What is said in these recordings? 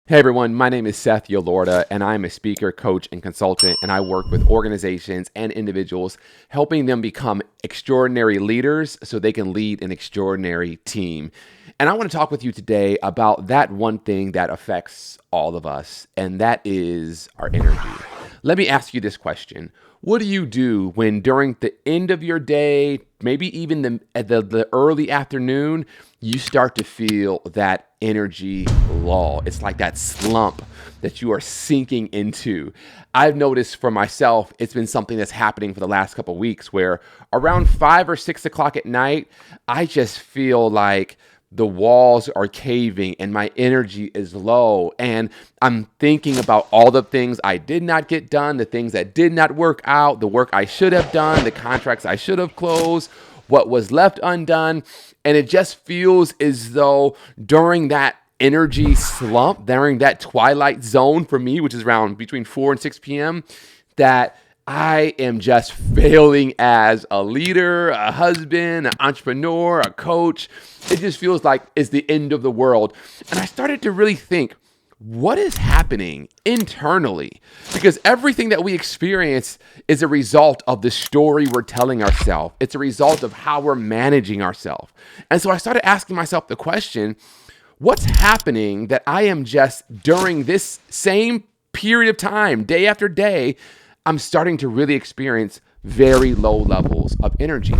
Hey everyone, my name is Seth Yolorda, and I'm a speaker, coach, and consultant, and I work with organizations and individuals, helping them become extraordinary leaders so they can lead an extraordinary team. And I want to talk with you today about that one thing that affects all of us, and that is our energy. Let me ask you this question. What do you do when during the end of your day, maybe even the early afternoon, you start to feel that energy lull? It's like that slump that you are sinking into. I've noticed for myself, it's been something that's happening for the last couple of weeks where around 5 or 6 o'clock at night, I just feel like the walls are caving and my energy is low, and I'm thinking about all the things I did not get done, the things that did not work out, the work I should have done, the contracts I should have closed, what was left undone. And it just feels as though during that energy slump, during that twilight zone for me, which is around between 4 and 6 p.m., that I am just failing as a leader, a husband, an entrepreneur, a coach. It just feels like it's the end of the world. And I started to really think, what is happening internally? Because everything that we experience is a result of the story we're telling ourselves. It's a result of how we're managing ourselves. And so I started asking myself the question, what's happening that I am just during this same period of time, day after day, I'm starting to really experience very low levels of energy.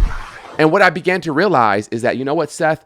And what I began to realize is that, you know what, Seth?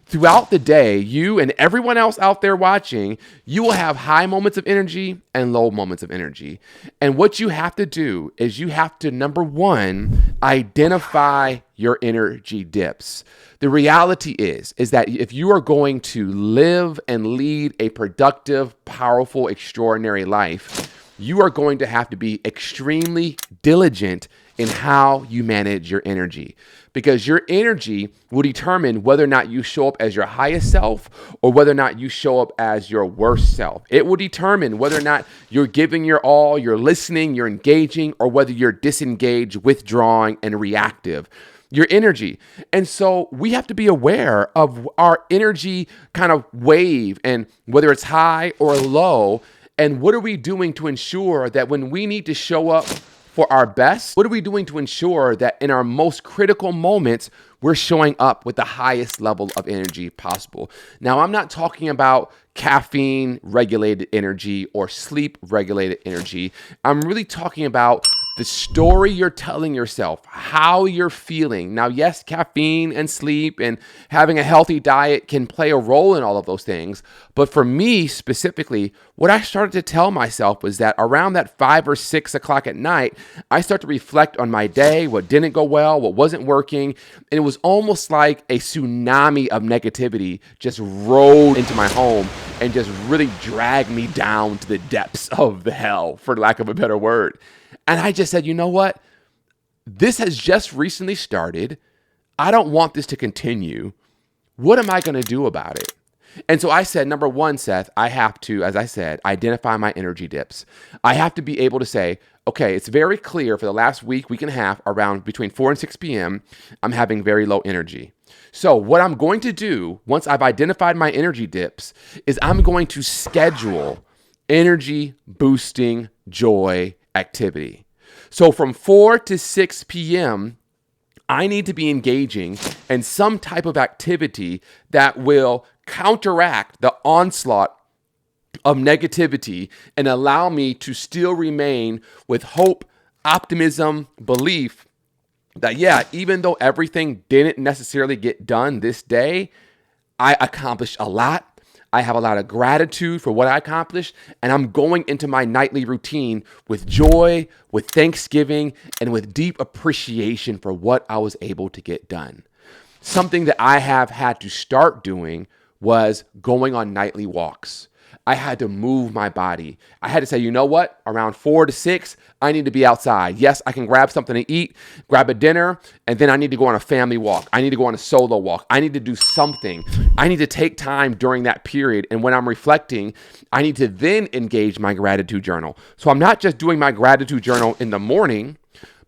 Throughout the day, you and everyone else out there watching, you will have high moments of energy and low moments of energy. And what you have to do is you have to, number one, identify your energy dips. The reality is that if you are going to live and lead a productive, powerful, extraordinary life, you are going to have to be extremely diligent in how you manage your energy, because your energy will determine whether or not you show up as your highest self or whether or not you show up as your worst self. It will determine whether or not you're giving your all, you're listening, you're engaging, or whether you're disengaged, withdrawing, and reactive. Your energy. And so we have to be aware of our energy kind of wave and whether it's high or low. And what are we doing to ensure that when we need to show up for our best, what are we doing to ensure that in our most critical moments, we're showing up with the highest level of energy possible? Now, I'm not talking about caffeine regulated energy or sleep regulated energy. I'm really talking about the story you're telling yourself, how you're feeling. Now, yes, caffeine and sleep and having a healthy diet can play a role in all of those things. But for me specifically, what I started to tell myself was that around that 5 or 6 o'clock at night, I start to reflect on my day, what didn't go well, what wasn't working. And it was almost like a tsunami of negativity just rolled into my home and just really dragged me down to the depths of the hell, for lack of a better word. And I just said, you know what? This has just recently started. I don't want this to continue. What am I going to do about it? And so I said, number one, Seth, I have to, as I said, identify my energy dips. I have to be able to say, okay, it's very clear for the last week, week and a half, around between 4 and 6 p.m., I'm having very low energy. So what I'm going to do once I've identified my energy dips is I'm going to schedule energy boosting joy activity. So from 4 to 6 p.m., I need to be engaging in some type of activity that will counteract the onslaught of negativity and allow me to still remain with hope, optimism, belief that, yeah, even though everything didn't necessarily get done this day, I accomplished a lot. I have a lot of gratitude for what I accomplished, and I'm going into my nightly routine with joy, with thanksgiving, and with deep appreciation for what I was able to get done. Something that I have had to start doing was going on nightly walks. I had to move my body. I had to say, you know what? Around 4 to 6, I need to be outside. Yes, I can grab something to eat, grab a dinner, and then I need to go on a family walk. I need to go on a solo walk. I need to do something. I need to take time during that period. And when I'm reflecting, I need to then engage my gratitude journal. So I'm not just doing my gratitude journal in the morning,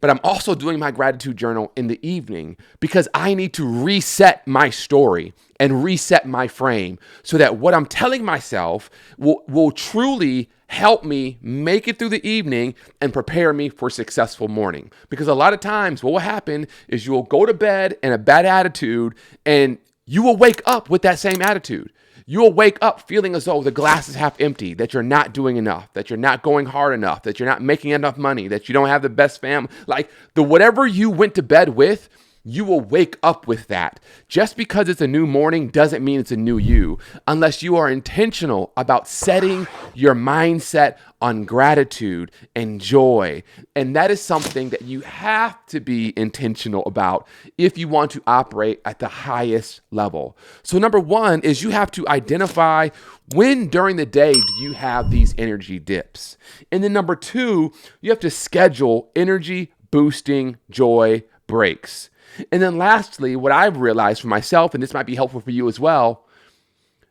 but I'm also doing my gratitude journal in the evening because I need to reset my story and reset my frame so that what I'm telling myself will truly help me make it through the evening and prepare me for a successful morning. Because a lot of times what will happen is you will go to bed in a bad attitude and you will wake up with that same attitude. You'll wake up feeling as though the glass is half empty, that you're not doing enough, that you're not going hard enough, that you're not making enough money, that you don't have the best family. Like whatever you went to bed with, you will wake up with that. Just because it's a new morning doesn't mean it's a new you, unless you are intentional about setting your mindset on gratitude and joy. And that is something that you have to be intentional about if you want to operate at the highest level. So number one is you have to identify when during the day do you have these energy dips. And then number two, you have to schedule energy boosting joy breaks. And then lastly, what I've realized for myself, and this might be helpful for you as well,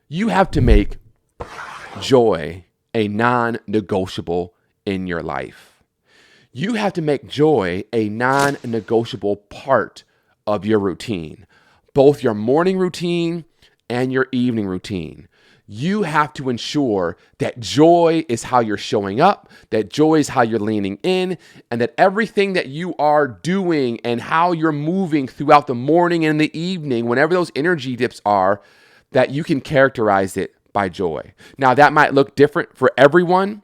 you have to make joy a non-negotiable in your life. You have to make joy a non-negotiable part of your routine, both your morning routine and your evening routine. You have to ensure that joy is how you're showing up, that joy is how you're leaning in, and that everything that you are doing and how you're moving throughout the morning and the evening, whenever those energy dips are, that you can characterize it by joy. Now, that might look different for everyone.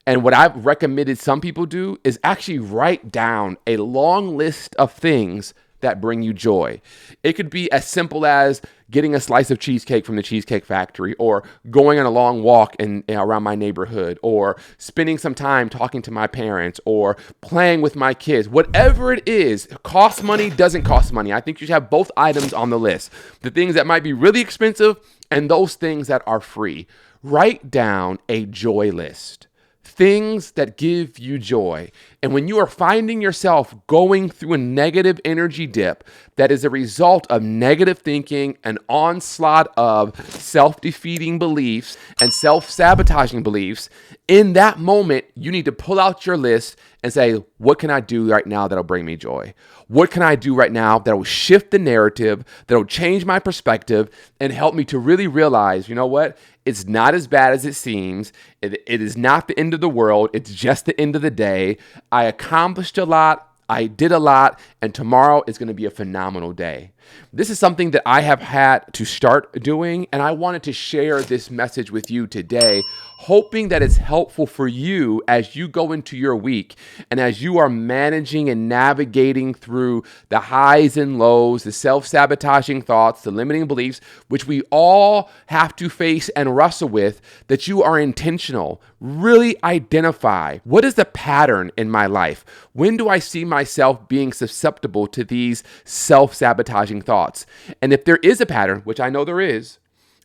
And what I've recommended some people do is actually write down a long list of things that bring you joy. It could be as simple as getting a slice of cheesecake from the Cheesecake Factory, or going on a long walk around my neighborhood, or spending some time talking to my parents, or playing with my kids. Whatever it is, costs money, doesn't cost money. I think you should have both items on the list. The things that might be really expensive and those things that are free. Write down a joy list. Things that give you joy. And when you are finding yourself going through a negative energy dip that is a result of negative thinking, an onslaught of self-defeating beliefs and self-sabotaging beliefs, in that moment, you need to pull out your list and say, what can I do right now that'll bring me joy? What can I do right now that will shift the narrative, that will change my perspective and help me to really realize, you know what? It's not as bad as it seems. It is not the end of the world. It's just the end of the day. I accomplished a lot. I did a lot, and tomorrow is going to be a phenomenal day. This is something that I have had to start doing, and I wanted to share this message with you today, hoping that it's helpful for you as you go into your week and as you are managing and navigating through the highs and lows, the self-sabotaging thoughts, the limiting beliefs, which we all have to face and wrestle with, that you are intentional. Really identify, what is the pattern in my life? When do I see myself being susceptible to these self-sabotaging thoughts? And if there is a pattern, which I know there is,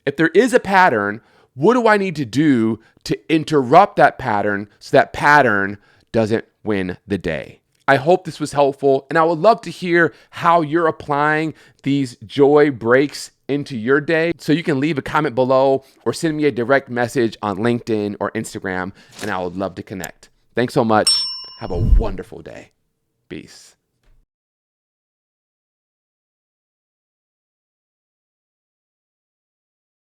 if there is a pattern, what do I need to do to interrupt that pattern so that pattern doesn't win the day? I hope this was helpful, and I would love to hear how you're applying these joy breaks into your day. So you can leave a comment below or send me a direct message on LinkedIn or Instagram, and I would love to connect. Thanks so much. Have a wonderful day. Peace.